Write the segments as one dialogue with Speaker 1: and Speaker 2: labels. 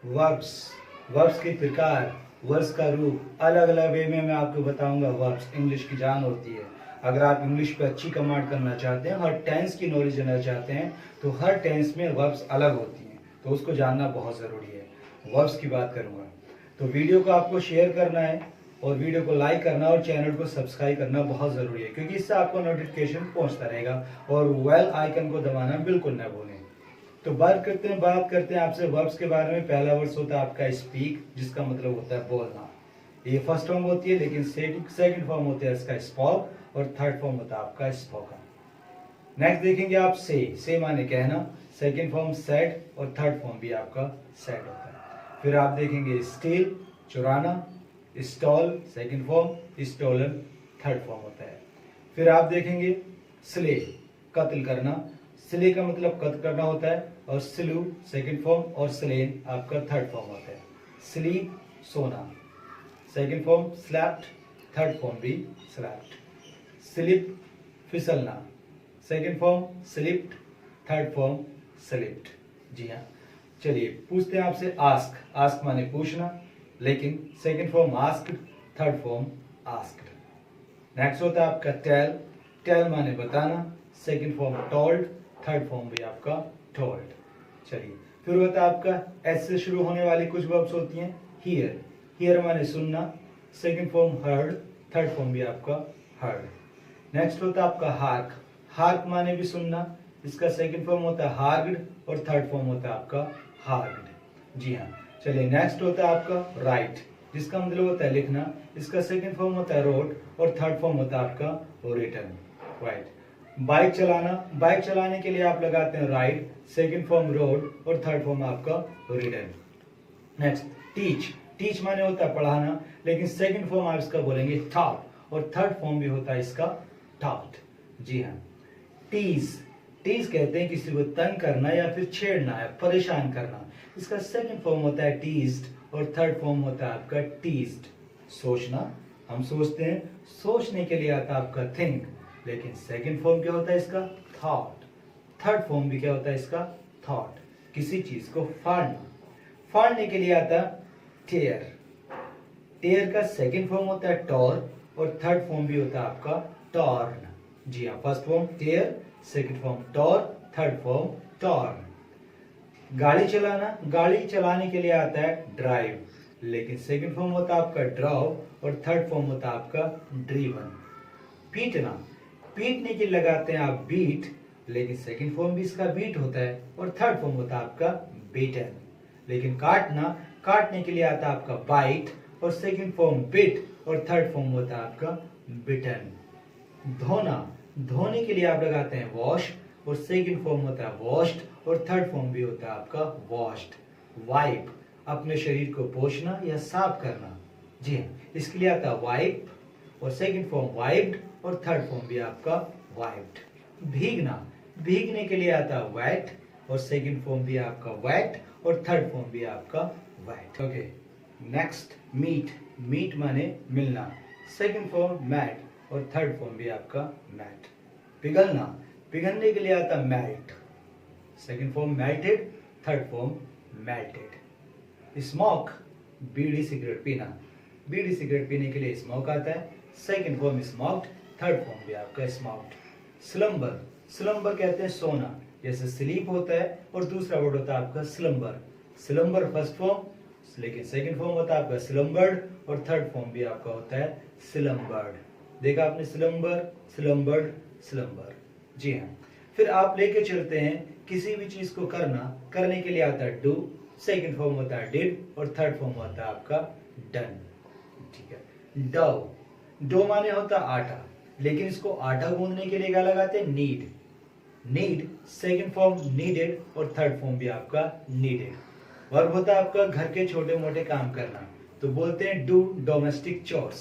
Speaker 1: Verbs, verbs के प्रकार, verbs का रूप, अलग अलग वे में मैं आपको बताऊंगा। वर्ब्स इंग्लिश की जान होती है। अगर आप इंग्लिश पे अच्छी कमांड करना चाहते हैं, हर टेंस की नॉलेज लेना चाहते हैं, तो हर टेंस में वर्ब्स अलग होती हैं, तो उसको जानना बहुत ज़रूरी है। वर्ब्स की बात करूंगा, तो वीडियो को आपको शेयर करना है और वीडियो को लाइक करना और चैनल को सब्सक्राइब करना बहुत ज़रूरी है, क्योंकि इससे आपको नोटिफिकेशन पहुंचता रहेगा। और बेल आइकन को दबाना बिल्कुल ना भूलें। तो बात करते हैं आपसे वर्ब्स के बारे में। पहला वर्ड होता है आपका स्पीक, जिसका मतलब होता है बोलना। ये फर्स्ट फॉर्म होती है, लेकिन सेकंड फॉर्म होता है इसका स्पॉक, और थर्ड फॉर्म होता है आपका स्पोकन। नेक्स्ट देखेंगे आप से माने कहना, सेकंड फॉर्म सेड, और थर्ड फॉर्म भी आपका सेड होता है। फिर आप देखेंगे स्टील, चुराना, stole, second form, stolen third form होता है। फिर आप देखेंगे स्ले, कत्ल करना, स्ले का मतलब कत्ल करना होता है, और स्लू सेकंड फॉर्म, और स्लेन आपका थर्ड फॉर्म होता है। स्लीप, सोना, second form slapped, third form भी स्लैप्ड। स्लिप, फिसलना, second form slipped, third form slipped. जी हाँ, चलिए पूछते हैं आपसे आस्क, आस्क माने पूछना, लेकिन second form asked, third form asked. Next होता है आपका टेल, टेल माने बताना, second form told, third form भी आपका टोल्ड। चलिए फिर होता है आपका एस से शुरू होने वाली कुछ वर्ब्स होती हैं। हियर, हियर माने सुनना, second form heard, third form भी आपका हर्ड। नेक्स्ट होता है आपका हार्क, हार्क माने भी सुनना, इसका सेकंड फॉर्म होता है हार्गड, और थर्ड फॉर्म होता है आपका हार्गड। जी हाँ, चलिए नेक्स्ट होता है आपका राइट, जिसका मतलब होता है लिखना, इसका सेकंड फॉर्म होता है रोट, और थर्ड फॉर्म होता है आपका रिटन, राइट। बाइक चलाना, बाइक चलाने के लिए आप लगाते हैं राइड, सेकंड फॉर्म रोड, और थर्ड फॉर्म आपका रिटन। नेक्स्ट टीच, टीच माने होता है पढ़ाना, लेकिन सेकंड फॉर्म आप इसका बोलेंगे टॉट, और थर्ड फॉर्म भी होता है इसका टॉट। जी हाँ। टीज, टीज कहते हैं किसी को तंग करना या फिर छेड़ना है, परेशान करना, इसका सेकंड फॉर्म होता है टीज्ड, और थर्ड फॉर्म होता है आपका टीज्ड। सोचना, हम सोचते हैं, सोचने के लिए आता है आपका थिंक, लेकिन सेकंड फॉर्म क्या होता है इसका थॉट, थर्ड फॉर्म भी क्या होता है इसका थॉट। किसी चीज को फाड़ना, फाड़ने के लिए आता है टेयर, टेयर का सेकंड फॉर्म होता है टॉर, और थर्ड फॉर्म भी होता है आपका टॉर्न। जी हाँ, first form tear, second form tore, third form torn. गाड़ी चलाना, गाड़ी चलाने के लिए आता है ड्राइव, लेकिन सेकंड फॉर्म होता है आपका ड्राइव, और थर्ड फॉर्म होता है आपका ड्रीवन। पीटना, पीटने के लिए लगाते हैं आप बीट, लेकिन सेकंड फॉर्म भी इसका बीट होता है, और थर्ड फॉर्म होता है आपका बीटन। लेकिन काटना, काटने के लिए आता है आपका बाइट, और सेकंड फॉर्म बिट, और थर्ड फॉर्म होता है आपका बिटन। धोना, धोने के लिए आप लगाते हैं वॉश, और सेकंड फॉर्म होता है वॉश्ड, और थर्ड फॉर्म भी होता है आपका वॉश्ड। वाइप, अपने शरीर को पोंछना या साफ करना। जी हाँ, इसके लिए आता है वाइप, और सेकंड फॉर्म वाइप्ड, और थर्ड फॉर्म भी आपका वाइप्ड। भीगना, भीगने के लिए आता है वेट, और सेकंड फॉर्म भी आपका वेट, और थर्ड फॉर्म भी आपका wet. Okay, next meet, meet माने मिलना, सेकंड फॉर्म मैट, और थर्ड फॉर्म भी आपका मैट। पिघलना, पिघलने के लिए आता है melt, second form melted, third form melted. Smoke, बीड़ी सिगरेट पीना, बीड़ी सिगरेट पीने के लिए स्मोक आता है, second form smoked, third form भी आपका स्मोक्ड। स्लम्बर, स्लम्बर कहते हैं सोना, जैसे स्लीप होता है, और दूसरा वर्ड होता है आपका स्लम्बर। स्लम्बर फर्स्ट फॉर्म, लेकिन सेकंड फॉर्म होता है आपका स्लम्बर्ड, और थर्ड फॉर्म भी आपका होता है स्लम्बर्ड। देखा आपने, स्लम्बर, स्लम्बर्ड, स्लम्बर। जी हाँ, फिर आप लेके चलते हैं किसी भी चीज को करना, करने के लिए आता है डू, सेकंड फॉर्म होता है डिड, और थर्ड फॉर्म होता है आपका डन। ठीक है। डो, डो माने होता है आटा, लेकिन इसको आटा गूंदने के लिए क्या लगाते हैं need, need second form needed, और थर्ड फॉर्म भी आपका नीडेड। वर्ब होता है आपका घर के छोटे मोटे काम करना, तो बोलते हैं do domestic chores,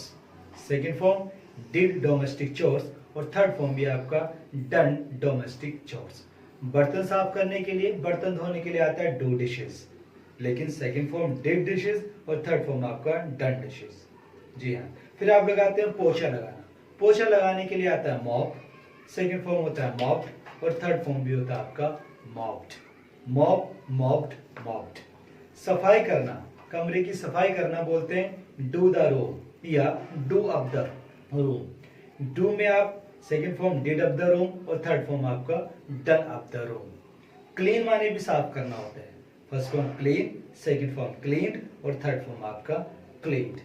Speaker 1: second form did domestic chores, और थर्ड फॉर्म भी आपका डन डोमेस्टिक चोर्स। बर्तन साफ करने के लिए, बर्तन धोने के लिए आता है डू डिशेस, लेकिन सेकंड फॉर्म डिड डिशेस, और थर्ड फॉर्म आपका डन डिशेस। जी हाँ, फिर आप लगाते हैं पोछा लगाना, पोछा लगाने के लिए आता है मॉप, सेकंड फॉर्म होता है मॉप्ड, और थर्ड फॉर्म भी होता है आपका मॉप्ड। Mop, mopped, mopped. सफाई करना, कमरे की सफाई करना बोलते हैं डू द रूम या do up the room. Do में आप second form did up the room और थर्ड फॉर्म आपका done up the room. Clean माने भी साफ करना होता है। First form clean, second form cleaned और थर्ड फॉर्म आपका क्लीन्ड।